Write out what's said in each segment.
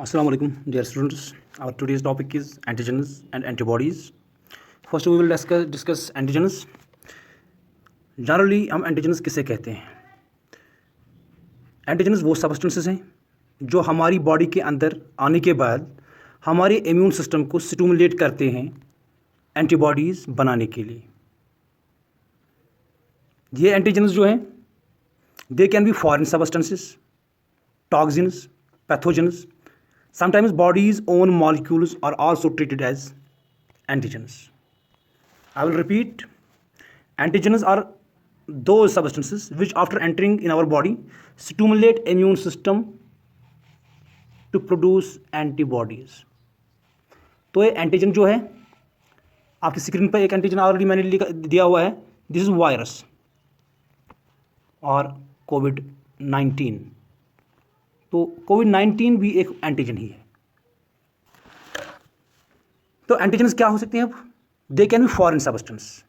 Assalamu alaikum, dear students. Our today's topic is antigens and antibodies. First, we will discuss antigens. Generally, हम antigens किसे कहते हैं? Antigens वो substances हैं जो हमारी बॉडी के अंदर आने के बाद हमारे इम्यून सिस्टम को स्टिमुलेट करते हैं एंटीबॉडीज़ बनाने के लिए. ये एंटीजेंस जो हैं they can be foreign substances, toxins, pathogens. Sometimes body's own molecules are also treated as antigens. I will repeat. Antigens are those substances which after entering in our body stimulate immune system to produce antibodies. तो ये antigen जो है आपकी screen पर एक antigen already मैंने दिया हुआ है. दिस इज वायरस और कोविड-19. तो कोविड-19 भी एक एंटीजन ही है. तो एंटीजन्स क्या हो सकते हैं? अब they can be foreign substance.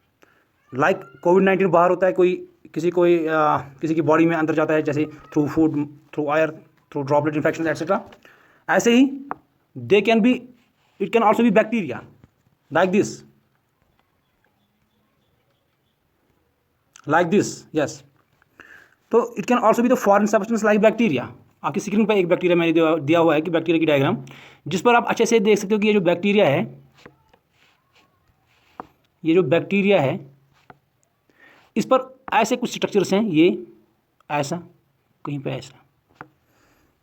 Like कोविड-19 बाहर होता है, किसी की बॉडी में अंदर जाता है, जैसे through food, through air, through droplet infection etcetera. ऐसे ही they can be, it can also be bacteria like this yes. तो it can also be the foreign substance like bacteria. आपकी स्क्रीन पर एक बैक्टीरिया मैंने दिया हुआ है कि बैक्टीरिया की डायग्राम, जिस पर आप अच्छे से देख सकते हो कि ये जो बैक्टीरिया है इस पर ऐसे कुछ स्ट्रक्चर्स हैं. ये ऐसा, कहीं पे ऐसा.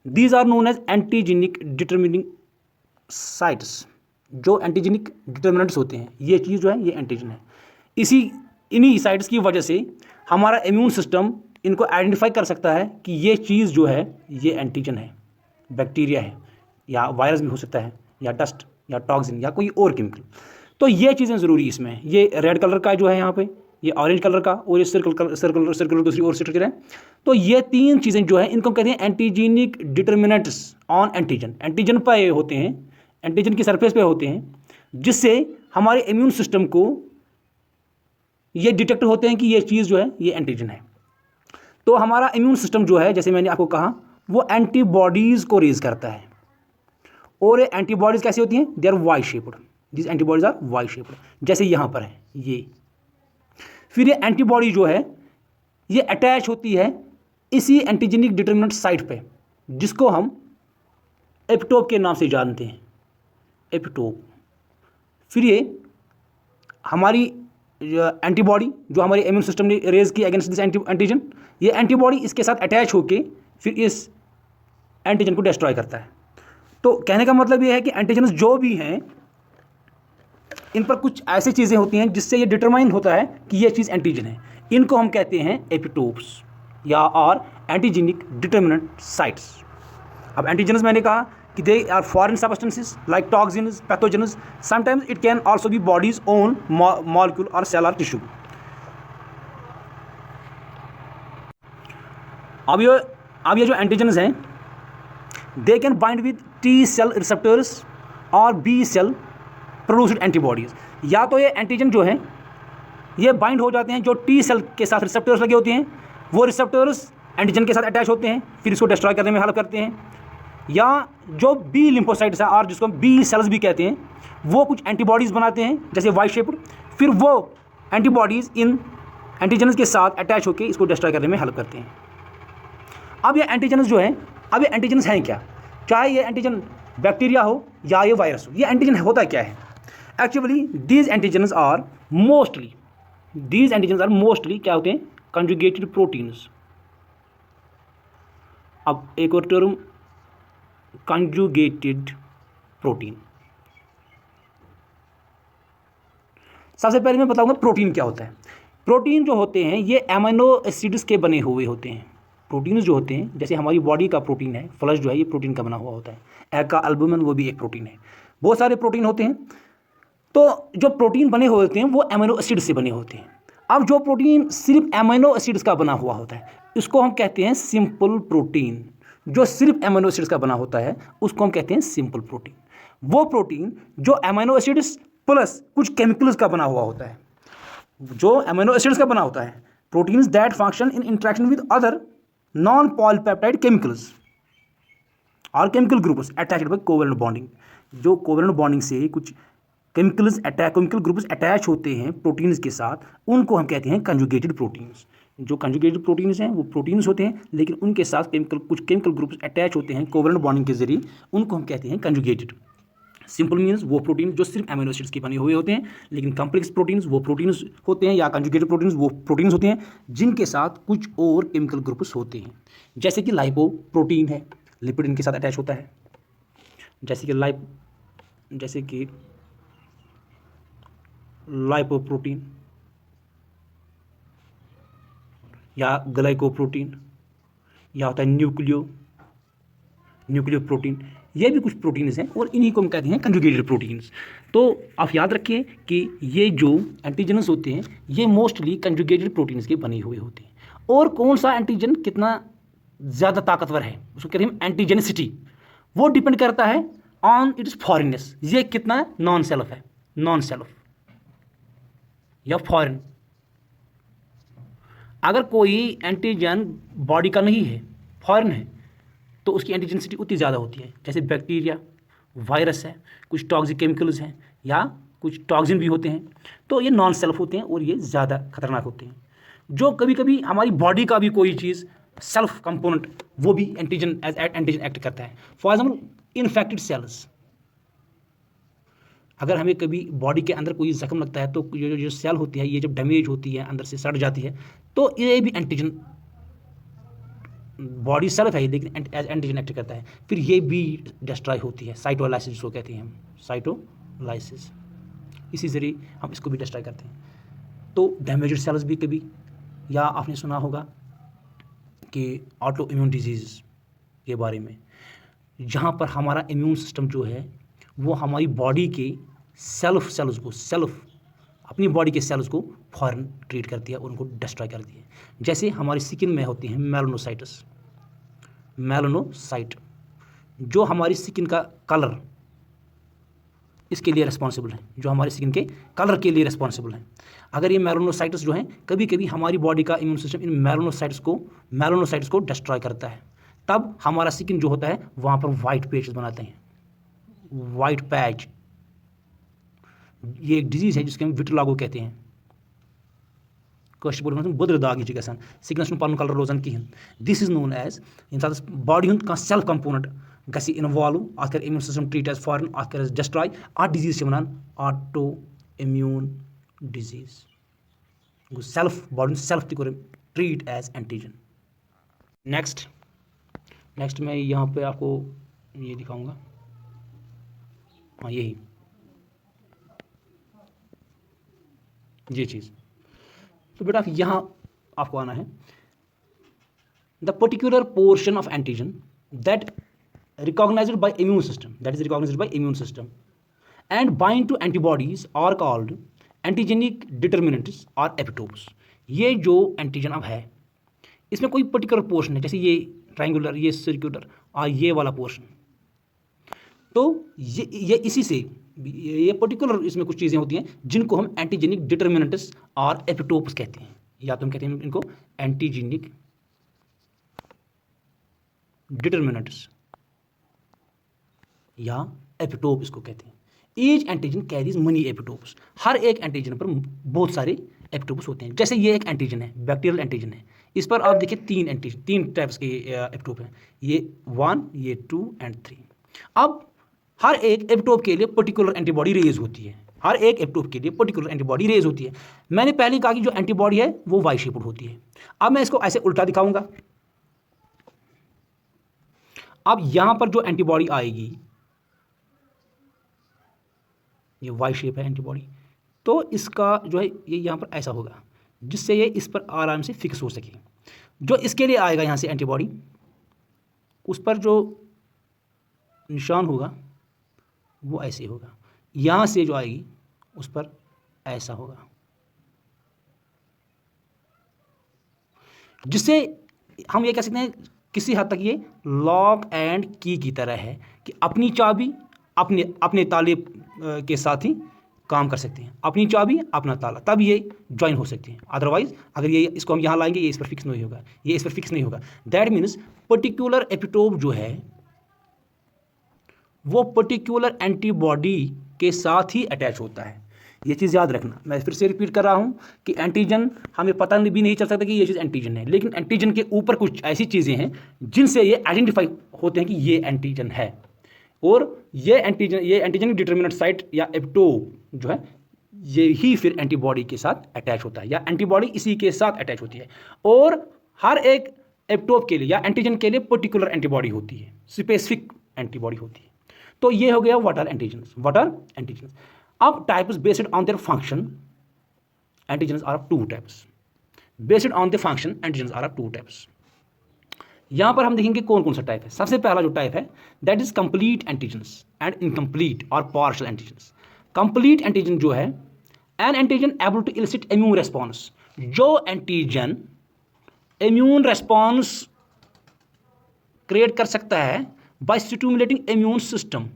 These are known as antigenic determining sites. जो एंटीजेनिक डिटर्मिनेंट्स होते हैं, ये चीज़ जो है ये एंटीजन है. इन्हीं साइट्स की वजह से हमारा इम्यून सिस्टम इनको आइडेंटिफाई कर सकता है कि ये चीज़ जो है ये एंटीजन है, बैक्टीरिया है, या वायरस भी हो सकता है, या डस्ट, या टॉक्सिन, या कोई और केमिकल. तो ये चीज़ें ज़रूरी इसमें. ये रेड कलर का जो है यहाँ पे, ये ऑरेंज कलर का, और ये सर्कुलर दूसरी ओर स्ट्रक्चर है. तो ये तीन चीज़ें जो है इनको कहते हैं antigenic determinants on antigen. Antigen पर होते हैं, एंटीजन की सरफेस पे होते हैं, जिससे हमारे इम्यून सिस्टम को ये डिटेक्ट होते हैं कि ये चीज़ जो है ये एंटीजन है. तो हमारा इम्यून सिस्टम जो है, जैसे मैंने आपको कहा, वो एंटीबॉडीज़ को रेज करता है. और ये एंटीबॉडीज़ कैसी होती हैं? They are Y shaped. This antibodies are Y shaped, जैसे यहाँ पर है ये. फिर ये एंटीबॉडी जो है ये अटैच होती है इसी एंटीजेनिक डिटर्मिनेंट साइट पे, जिसको हम एपिटोप के नाम से जानते हैं, एपिटोप. फिर ये हमारी एंटीबॉडी जो हमारे इम्यून सिस्टम ने रेज की अगेंस्ट दिस एंटीजन, ये एंटीबॉडी इसके साथ अटैच होके फिर इस एंटीजन को डिस्ट्रॉय करता है. तो कहने का मतलब ये है कि एंटीजन्स जो भी हैं इन पर कुछ ऐसी चीज़ें होती हैं जिससे ये डिटरमाइन होता है कि ये चीज़ एंटीजन है. इनको हम कहते हैं एपिटोप्स या और एंटीजेनिक डिटर्मिनेंट साइट्स. अब एंटीजन्स मैंने कहा कि they are foreign substances like toxins, pathogens. Sometimes it can also be body's own molecule और सेल और टिश्यू. अब ये जो एंटीजन्स हैं they can bind with T cell receptors और बी सेल प्रोड्यूस्ड एंटीबॉडीज़. या तो ये एंटीजन जो है ये बाइंड हो जाते हैं, जो टी सेल के साथ रिसेप्टर्स लगे होते हैं, वो रिसेप्टर्स एंटीजन के साथ अटैच होते हैं, फिर इसको डिस्ट्रॉय करने में हेल्प करते हैं. या जो बी लिम्फोसाइट्स है और जिसको बी सेल्स भी कहते हैं, वो कुछ एंटीबॉडीज़ बनाते हैं जैसे वाई शेप्ड. फिर वो एंटीबॉडीज़ इन एंटीजन्स के साथ अटैच होकर इसको डिस्ट्रॉय करने में हेल्प करते हैं. अब ये एंटीजन्स जो हैं, अब ये एंटीजन्स हैं क्या? चाहे ये एंटीजन बैक्टीरिया हो या ये वायरस हो, ये एंटीजन होता क्या है? Actually these antigens are mostly क्या होते हैं? Conjugated proteins. अब एक और टर्म, कंजुगेटेड प्रोटीन. सबसे पहले मैं बताऊंगा प्रोटीन क्या होता है. प्रोटीन जो होते हैं ये एमिनो एसिड्स के बने हुए होते हैं. प्रोटीन्स जो होते हैं, जैसे हमारी बॉडी का प्रोटीन है, फ्लश जो है ये प्रोटीन का बना हुआ होता है. एग का एल्बुमिन वो भी एक प्रोटीन है. बहुत सारे प्रोटीन होते हैं. तो जो प्रोटीन बने हुए होते हैं वो एमिनो एसिड से बने होते हैं. अब जो प्रोटीन सिर्फ एमिनो एसिड्स का बना हुआ होता है इसको हम कहते हैं सिंपल प्रोटीन. जो सिर्फ एमिनो एसिड्स का बना होता है उसको हम कहते हैं सिंपल प्रोटीन. वो प्रोटीन जो एमिनो एसिड्स प्लस कुछ केमिकल्स का बना हुआ होता है, जो एमिनो एसिड्स का बना होता है, proteins that function in interaction with other non polypeptide chemicals. और chemical groups attached by covalent bonding, जो कोवेलेंट बॉन्डिंग से कुछ केमिकल ग्रुप्स अटैच होते हैं प्रोटीन्स के साथ, उनको हम कहते हैं कंजुगेटेड प्रोटीन्स। जो कंजुगेटेड प्रोटीन्स हैं वो प्रोटीन्स होते हैं, लेकिन उनके साथ कुछ केमिकल ग्रुप्स अटैच होते हैं कोवेलेंट बॉन्डिंग के जरिए, उनको हम कहते हैं कंजुगेटेड। सिंपल मीन्स वो प्रोटीन जो सिर्फ अमीनो एसिड्स के बने हुए होते हैं, लेकिन कॉम्प्लेक्स प्रोटीन्स वो प्रोटीन्स होते हैं, या कंजुगेटेड प्रोटीन्स वो प्रोटीन्स होते हैं जिनके साथ कुछ और केमिकल ग्रुप्स होते हैं। जैसे कि लाइपोप्रोटीन है, लिपिड इनके साथ अटैच होता है, जैसे कि लाइपोप्रोटीन या ग्लाइकोप्रोटीन, या होता है न्यूक्लियो प्रोटीन। ये भी कुछ प्रोटीन्स हैं और इन्हीं को हम कहते हैं कंजुगेटेड प्रोटीन्स। तो आप याद रखिए कि ये जो एंटीजन्स होते हैं ये मोस्टली कंजुगेटेड प्रोटीन्स के बने हुए होते हैं। और कौन सा एंटीजन कितना ज़्यादा ताकतवर है उसको कहते हैं हम एंटीजेनिसिटी, वो डिपेंड करता है ऑन इट्स फॉरेननेस, ये कितना नॉन सेल्फ या फॉरेन। अगर कोई एंटीजन बॉडी का नहीं है, फॉरेन है, तो उसकी एंटीजेनिसिटी उतनी ज़्यादा होती है। जैसे बैक्टीरिया, वायरस है, कुछ टॉक्सिक केमिकल्स हैं या कुछ टॉक्सिन भी होते हैं, तो ये नॉन सेल्फ होते हैं और ये ज़्यादा खतरनाक होते हैं। जो कभी कभी हमारी बॉडी का भी कोई चीज़ सेल्फ कंपोनेंट, वो भी एंटीजन एक्ट करता है। फॉर एग्जाम्पल इन्फेक्टेड सेल्स, अगर हमें कभी बॉडी के अंदर कोई जख्म लगता है तो जो सेल होती है ये जब डैमेज होती है, अंदर से सड़ जाती है, तो ये भी एंटीजन, बॉडी सेल्फ है लेकिन एंटीजन एक्ट करता है, फिर ये भी डिस्ट्रॉय होती है। साइटोलाइसिस जिसको कहते हैं हम, साइटोलाइसिस, इसी जरिए हम इसको भी डिस्ट्रॉय करते हैं। तो डैमेज्ड सेल्स भी कभी, या आपने सुना होगा कि ऑटो इम्यून डिजीज़ के बारे में, जहाँ पर हमारा इम्यून सिस्टम जो है वो हमारी बॉडी के अपनी बॉडी के सेल्स को फॉरन ट्रीट करती है, उनको डिस्ट्रॉय करती है। जैसे हमारी स्किन में होती हैं मेलानोसाइट, जो हमारी स्किन का कलर इसके लिए रिस्पॉन्सिबल है, जो हमारी स्किन के कलर के लिए रिस्पॉन्सिबल है। अगर ये मेलानोसाइट्स जो हैं, कभी कभी हमारी बॉडी का इम्यून सिस्टम इन मेलानोसाइट्स को डिस्ट्रॉय करता है, तब हमारा स्किन जो होता है वहाँ पर वाइट पैच बनाते हैं, वाइट पैच। ये एक डिजीज़ है जिसके हम विटलागो कहते हैं। बदर दाग यह गसान सिकनस पन कलर रोजान कहें। This is known as in body हूं सेल्फ कंपोनेंट गि इन्वॉल्व, अत कर immune system treat as foreign, अत कर डिस्ट्रॉय। अत disease one autoimmune disease, गो सेल्फ बॉडी सेल्फ तक ट्रीट एज एंटीजन। नेक्स्ट मैं यहाँ पे आपको ये दिखाऊंगा, हाँ यही ये चीज़। तो बेटा यहाँ आपको आना है, the particular portion of antigen that recognised by immune system and bind to antibodies are called antigenic determinants और एपिटोप्स। ये जो एंटीजन अब है इसमें कोई पर्टिकुलर पोर्शन है, जैसे ये ट्रायंगुलर, ये सर्कुलर और ये वाला पोर्शन, तो ये इसी से ये पर्टिकुलर इसमें कुछ चीज़ें होती हैं जिनको हम एंटीजेनिक डिटर्मिनेंट्स और एपिटोप्स कहते हैं, या तो हम कहते हैं इनको एंटीजेनिक डिटर्मिनेंट्स या एपिटोप इसको कहते हैं। Each antigen carries many epitopes, हर एक एंटीजन पर बहुत सारे एपिटोप्स होते हैं। जैसे ये एक एंटीजन है, बैक्टीरियल एंटीजन है, इस पर आप देखिए तीन टाइप्स के एपिटोप हैं, ये 1, ये 2 एंड 3। अब हर एक एपिटोप के लिए पर्टिकुलर एंटीबॉडी रेज होती है, मैंने पहले कहा कि जो एंटीबॉडी है वो वाई शेप्ड होती है। अब मैं इसको ऐसे उल्टा दिखाऊंगा। अब यहां पर जो एंटीबॉडी आएगी, ये वाई शेप है एंटीबॉडी, तो इसका जो है ये यहां पर ऐसा होगा जिससे ये इस पर आराम से फिक्स हो सके। जो इसके लिए आएगा यहां से एंटीबॉडी, उस पर जो निशान होगा वो ऐसे होगा, यहाँ से जो आएगी उस पर ऐसा होगा, जिससे हम ये कह सकते हैं किसी हद तक ये लॉक एंड की तरह है कि अपनी चाबी अपने ताले के साथ ही काम कर सकते हैं, अपनी चाबी अपना ताला, तब ये ज्वाइन हो सकते हैं। अदरवाइज अगर ये इसको हम यहाँ लाएंगे ये इस पर फिक्स नहीं होगा, दैट मीन्स पर्टिकुलर एपिटोप जो है वो पर्टिकुलर एंटीबॉडी के साथ ही अटैच होता है। ये चीज़ याद रखना। मैं फिर से रिपीट कर रहा हूँ कि एंटीजन हमें पता भी नहीं चल सकता कि ये चीज़ एंटीजन है, लेकिन एंटीजन के ऊपर कुछ ऐसी चीज़ें हैं जिनसे ये आइडेंटिफाई होते हैं कि ये एंटीजन है। और ये एंटीजन डिटर्मिनेंट साइट या एप्टोप जो है ये ही फिर एंटीबॉडी के साथ अटैच होता है, या एंटीबॉडी इसी के साथ अटैच होती है। और हर एक एप्टोप के लिए या एंटीजन के लिए पर्टिकुलर एंटीबॉडी होती है, स्पेसिफिक एंटीबॉडी होती है। तो ये हो गया व्हाट आर एंटीजन्स। अब types based on their function, antigens are of two types. Based on the function antigens are of two types. यहां पर हम देखेंगे कौन कौन सा टाइप है। सबसे पहला जो टाइप है that is complete antigens and incomplete और पार्शियल एंटीजन्स। कंप्लीट एंटीजन जो है an antigen able to elicit immune response, जो एंटीजन इम्यून रेस्पॉन्स क्रिएट कर सकता है बाय स्टिमुलेटिंग इम्यून सिस्टम,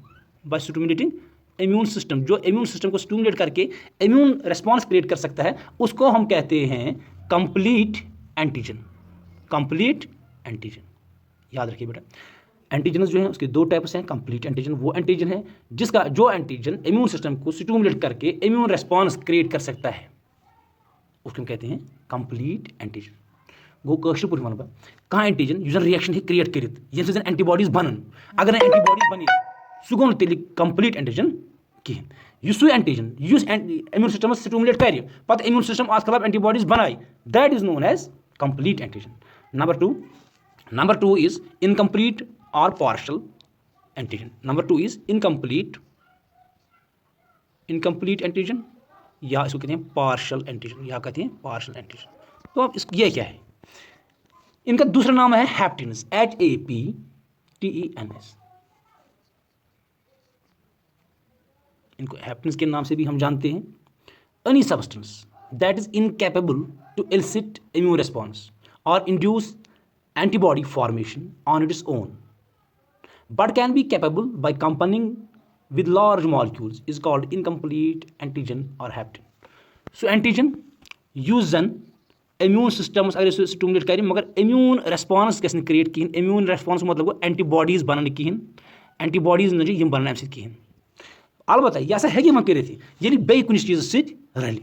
जो इम्यून सिस्टम को स्टिमुलेट करके इम्यून रेस्पॉन्स क्रिएट कर सकता है, उसको हम कहते हैं कंप्लीट एंटीजन। याद रखिए बेटा, एंटीजन जो है उसके दो टाइप्स हैं। कंप्लीट एंटीजन वो एंटीजन है जो एंटीजन इम्यून सिस्टम को स्टिमुलेट करके इम्यून रेस्पॉन्स क्रिएट कर सकता है, उसको हम कहते हैं कंप्लीट एंटीजन। गो कशर पे वन कह एंटीजन यह रिएक्शन क्रिएट कर ये एंटीबॉडीज बनन, अगर एंटीबॉडीज बन सह गो तेल कंप्लीट एंटीजन कहें। सू एंटीजन इम्यून सिस्टम स्टिमुलेट कर पे इम्यून सिस्टम अत खिलाफ एंटीबॉडीज बनाए, that is known as complete antigen. Number two is incomplete और partial antigen. Number two is incomplete antigen, या इसको कहते हैं पार्शियल एंटीजन, तो अब ये क्या है, इनका दूसरा नाम है हैप्टिन्स, HAPTENS। इनको हैप्टिन्स के नाम से भी हम जानते हैं। Any substance that is incapable to elicit immune response or induce antibody formation on its own but can be capable by combining with large molecules is called incomplete antigen or haptin. So antigen use an immune system अगर इसे stimulate करें मगर immune response gas create कहें, immune response मतलब गो antibodies बनन कहें, antibodies न यम बनन अमि सत कहें। अलबत्ता यह हसा हेकि यमन करित यदि बेयि कुछ चीज सत रलि,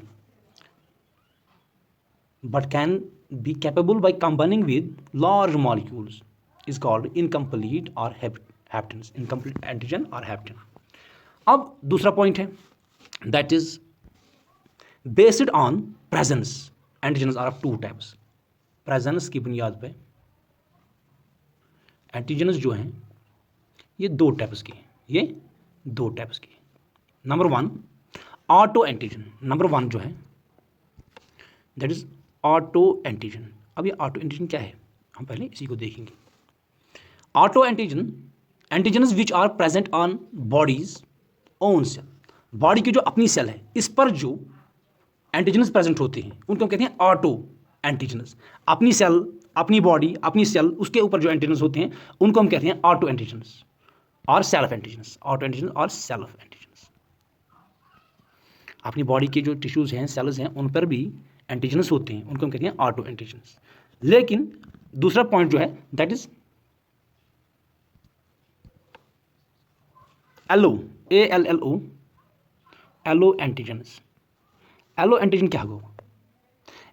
but can be capable by combining with large molecules is called incomplete or haptens, incomplete antigen और हैप्टिन। अब दूसरा पॉइंट है that is based on presence, antigens are of two types. Presence की बुनियाद पे एंटीजन्स जो हैं ये दो टाइप्स के number one auto antigen. Number one जो है दैट इज ऑटो एंटीजन। अब ये ऑटो एंटीजन क्या है हम पहले इसी को देखेंगे। Autoantigens which are present on body's own cell, body की जो अपनी सेल है इस पर जो एंटीजन्स प्रेजेंट होते हैं उनको हम कहते हैं ऑटो एंटीजन्स। अपनी सेल, अपनी बॉडी, अपनी सेल, उसके ऊपर जो एंटीजन्स होते हैं उनको हम कहते हैं ऑटो एंटीजन्स और सेल्फ एंटीजन्स। ऑटो एंटीजन और सेल्फ एंटीजन्स, अपनी बॉडी के जो टिश्यूज हैं, सेल्स हैं, उन पर भी एंटीजन्स होते हैं, उनको हम कहते हैं ऑटो एंटीजन्स। लेकिन दूसरा पॉइंट जो है that is alloantigens. Alloantigen क्या होगा?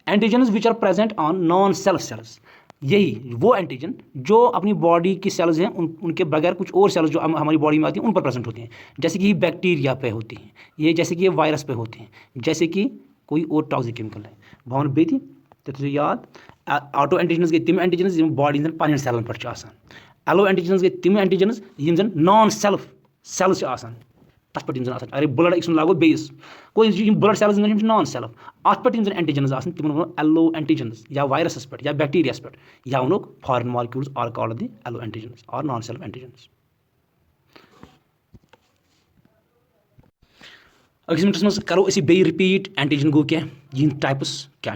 Antigens which are present on non self cells. यही वो एंटीजन जो अपनी बॉडी की सेल्स हैं उनके बगैर कुछ और सेल्स जो हमारी बॉडी में आती हैं उन पर प्रेजेंट होती हैं, जैसे कि बैक्टीरिया पे होती हैं, ये जैसे कि ये वायरस पे होते हैं, जैसे कि कोई और टॉक्सिक केमिकल है भावन बेती तो याद। ऑटो एंटीजन्स गई तिम एंटीजन्स बॉडी पन्न सेलन पर आसान। एलो एंटीजन्स गई तिम एंटीजन्स यम नॉन सेल्फ सेल्स आसान, तथ पे अरे ब्लड एक लागो बेस कोई ब्लड सेल्स नॉन सेल्फ अत पे एंटीजन्स आसान तिम वो एलो एंटीजन्स या वायरस पे या बैक्टीरिया पे या वो foreign molecules are called the allo antigens और नॉन सेल्फ एंटीजन्स। अगस मिनटस मज करो अस बे रिपीट एंटीजन गो क्या यह टाइप्स क्या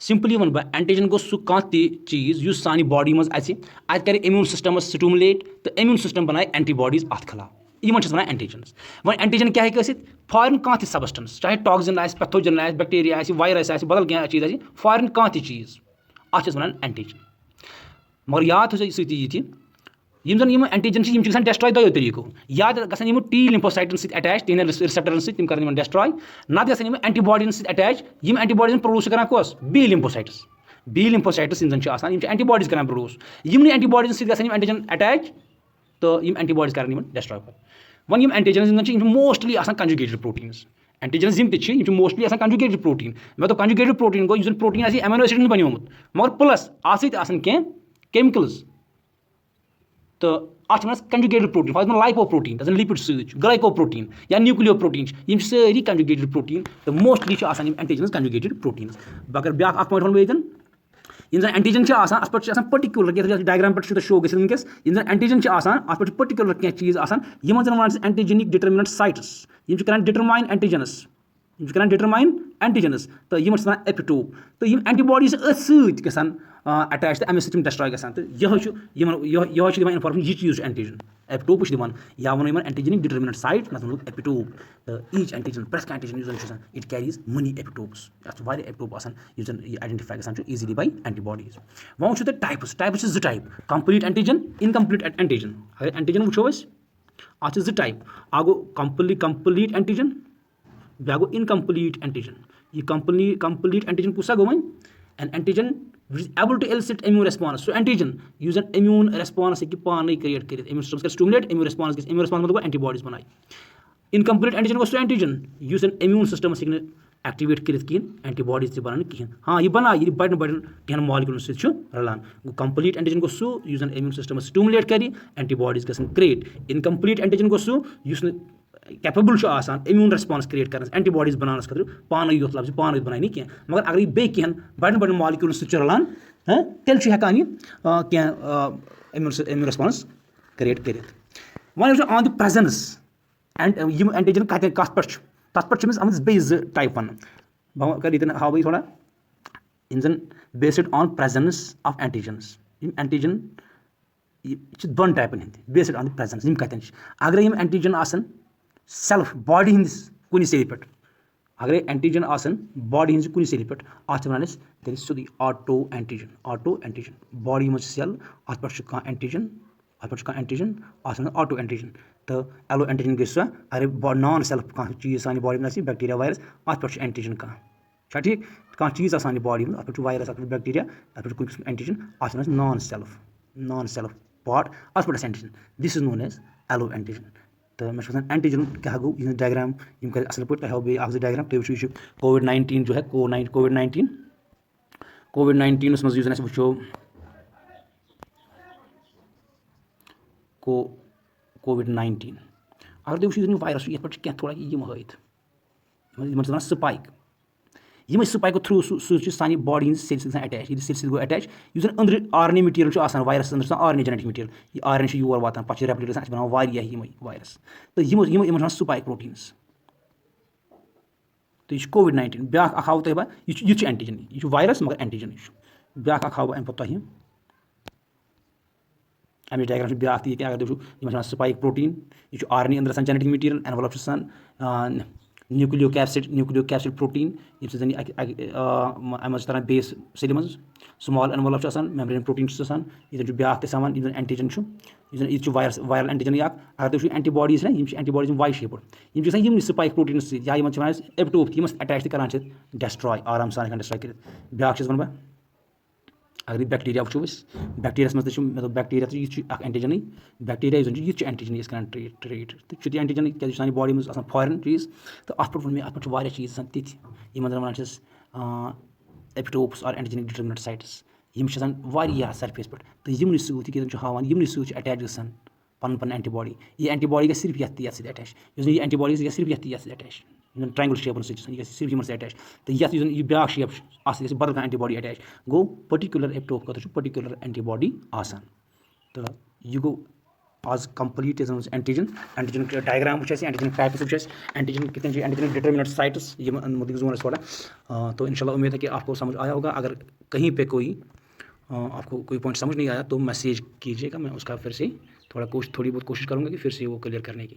सिंपली वन बह एंटीजन गो सह कह चीज उस सानी बॉडी मज अत कर इम्यून सिस्टम स्टिमुलेट तो इम्यून सिस्टम बनाए एंटीबॉडीज अत खिलाफ in one antigens. One antigen क्या फॉरेन कह सबस्टेंस चाहे टॉक्सिन पैथोजन बैक्टीरिया वायरस बदल क्या चीज फॉरेन कह चीज अत वन एंटीजन। मगर याद थो सह यम जन यम एंटीजन यम गसान डेस्ट्रॉय दोयो तरीको याद गसान यम टी लिम्फोसाइटन सहित अटैच टी रिसेप्टरन सहित तिम करन डेस्ट्रॉय नात गसान यम एंटीबॉडीन सहित अटैच यम एंटीबॉडीज प्रोड्यूस करन कोस बी लिम्फोसाइट्स यम जन आसान यम एंटीबॉडीज करन प्रोड्यूस यम एंटीबॉडीज सहित गसान यम एंटीजन अटैच तो यम एंटीबॉडीज करन डेस्ट्रॉय वन यम एंटीजन यम मोस्टली आसान कंजुगेटेड प्रोटीन्स एंटीजन यम मोस्टली आसान कंजुगेटेड प्रोटीन मे तो कंजुगेटेड प्रोटीन गो यम प्रोटीन आसी एमिनो एसिड बनियोमुत मगर प्लस आसित आसान के केमिकल्स तो अत conjugated protein for lipoprotein तजन lipid सहित ग्लाइको प्रोटीन या न्यूक्लियो प्रोटीन यम सारी कंजुगेटेड प्रोटीन तो मोस्टली आसान एंटीजन कंजुगेटेड प्रोटीन अगर ब्या पॉइंट वन बन यम जन एंटीजन अत पे पर्टिकुलर डायग्राम पे शो गस वनकस यम जन एंटीजन अत पे पर्टिकुलर क्या चीज यम जन वन एंटीजेनिक डिटरमिनेंट साइट्स यम कर डिटरमाइन एंटीजनस यम कर डिटरमाइन एंटीजनस तो यम एपिटोप तो यम एंटीबॉडीज सत गसान अटैच तो अमे सम डेस्ट्रॉय गसान तो यह इन्फॉर्मेशन यह चीज एंटीजन एपिटोप दिवान या वो एंटीजेनिक डिटरमिनेंट साइट ना एपिटोप तो each antigen press antigen it carries many epitopes अत एपिटोप जन आइडेंटिफाई गसान ईजिली बाय एंटीबॉडीज वो वो टाइप्स जो type complete antigen incomplete antigen अगर एंटीजन वो अत जो टाइप गो कंप्लीट एंटीजन ब्या गो इनकम्प्लीट एंटीजन यह कंप्लीट एंटीजन कुछ गो वो N antigen which is able to elicit immune response so antigen use an immune response ki paanai create karit immune system ka stimulate immune response मतलब antibodies banai incomplete antigen को antigen use an immune system signal activate karit kin antibodies te banan kihin ha ye bana ye biden kehen molecules se chu ralan complete antigen को use an immune system stimulate kari antibodies gasan create incomplete antigen को use capable immune response create कर antibodies बनाने खतर पान योत लफ्ज पान बनाई कह मगर अगर यह बे कह बड़न बड़न मॉलिक्यूल्स सह रलान तेल हेकान यह इम्यून रेस्पॉन्स क्रिएट कर one on the presence and यम एंटीजन कत पे तथ पे आम बे टाइप वन बह कर हाव थोड़ा इन जन based on presence of antigens यम एंटीजन दोन टाइपन हंद बेस्ड ऑन द प्रेजेंस यम कतन अगर यम एंटीजन आसन सेल्फ बॉडी हंदिस कुन सेल पे अगर एंटीजन आसन बॉडी हंदिस कुन सेल पे अत वन तेल सोदी ऑटो एंटीजन बॉडी मज सेल अत पे एंटीजन अत ऑटो एंटीजन तो एलो एंटीजन गई सह अगर नॉन सेल्फ कह चीज सान बॉडी में बैक्टीरिया वायरस अत पे एंटीजन कह ठीक कह चीज सान बॉडी में अत पे वायरस अत पे बैक्टीरिया अत पे कुछ एंटीजन अत नॉन सेल्फ पार्ट अत पे antigen this is known as alloantigen तो मैं एंटीजन क्या गो यह डायग्राम यम कर असल पे हाव बे डायग्राम तुम वो कोविड-19 जो है कोविड-19 मज वो कोविड-19 अगर तुम वो वायरस ये पे क्या थोड़ा यम हत स्पाइक यम स्पाइक थ्रू सान बॉडी हंद सेल सा अटैच ये सेल गो अटैच यह अंदर आरएनए मटीरियल वायरस अंदर आरएनए जेनेटिक मटीरियल यह आरएनए योर वातान पे रेप्लिकेट गसान बनान वायरस तो यम स्पाइक प्रोटीन्स तो यह कोविड-19 ब्या हाव तुम बह यह एंटीजन यह वायरस मगर एंटीजन ब्या हाव बह अम पे अमे डायग्राम ब्या अगर तुम स्पाइक प्रोटीन यह आरएनए अंदर genetic material envelope nucleocapsid protein अम तरह बेस सेल मज स्मॉल एनवलप मेम्ब्रेन प्रोटीन यह ब्या सामान यह एंटीजन यह वायरल एंटीजन अगर तुम एंटीबॉडीज एंटीबॉडीज वाई शेपड यम स्पाइक प्रोटीन या एपिटोप यम अटैच करान डेस्ट्रॉय आराम सान डेस्ट्रॉय कर ब्या वन बह अगर बैक्टीरिया वो बैक्टीरिया मज मतलब बैक्टीरिया यह एंटीजन बैक्टीरिया यह एंटीजन कर ट्रीट तो एंटीजन क्या सान बॉडी मज फॉरन चीज तो अत पे अत पे चीज तिथ वन एपिटोप्स और एंटीजेनिक डिटरमिनेंट साइट्स यम सरफेस पे तो यमन सत हावान यमन सत अटैच गसान पन एंटीबॉडी यह एंटीबॉडी गई सिर्फ ये अटैच यह एंटीबॉडी गई सिर्फ ये अटैच ट्रायंगल शेपन सिर्फ यमन अटैच तो यह ब्या शेप बदल कह एंटीबॉडी अटैच गो पर्टिकुलर एपिटोप खतर पर्टिकुलर एंटीबॉडी आसान तो यह गो आज कंप्लीट एंटीजन डायग्राम वो एंटीजन टाइप्स वो एंटीजन कितने एंटीजन डिटरमिनेंट साइट्स ये मुद्दे जोन थोड़ा तो इंशाल्लाह उम्मीद है कि आपको समझ आया होगा अगर कहीं पे आपको कोई पॉइंट समझ नहीं आया तो मैसेज कीजिएगा मैं उसका फिर से थोड़ी बहुत कोशिश करूँगा कि फिर से वो क्लियर करने की।